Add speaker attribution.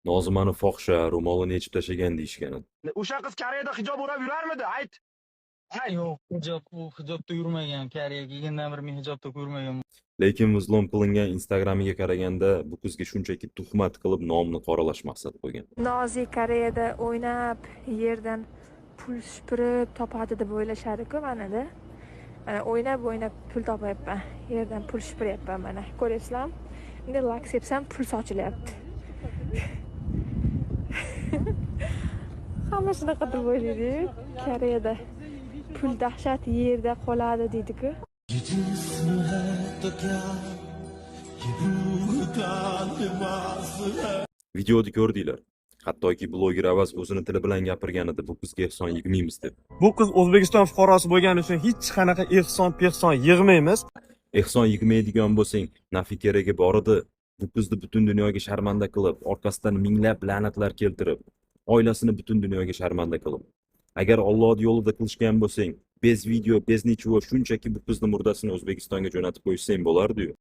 Speaker 1: Nozimani fohisha, ro'molini yechib tashlagan deyishgan.
Speaker 2: O'sha qiz Koreyada hijob o'rab yurarmidi? Ayt.
Speaker 3: Yo'q, hijobda yurmagan. Koreyaga kelgandan beri men hijobda ko'rmaganman.
Speaker 1: Lekin muzlom qilingan Instagramiga qaraganda bu qizga shunchaki tuhmat qilib nomni qoralash maqsad qo'ygan.
Speaker 4: Nozi Koreyada o'ynab, yerdan pul supurib topadi deb o'ylashadi-ku mana-da. Mana o'ynab pul topayapman. Yerdan pul supuryapman mana. Ko'rasizlarmi? Endi lak sepsam pul sochilyapti. Hamma shunaqa deb o'ylaydi. Koreyada pul dahshat yerda qoladi deydi-ku.
Speaker 1: Videoda ko'rdinglar. Hattoki bloger Avaz o'zini tili bilan gapirgan edi, bu qizga ehson yig'maymiz deb.
Speaker 5: Bu qiz O'zbekiston fuqarosi bo'lgani uchun hech qanaqa ehson yig'maymiz.
Speaker 1: Ehson yig'maydigan bo'lsang, nafi keragi bor edi. Bu qizni butun dunyoga sharmanda qilib, orqasidan minglab la'natlar keltirib, oilasini butun dunyoga sharmanda qilib. Agar Alloh yo'lida qilishgan bo'lsang, bez video, bez nichvo shunchaki bu qizni murdasini O'zbekistonga jo'natib qo'yishsang bo'lardi-yu.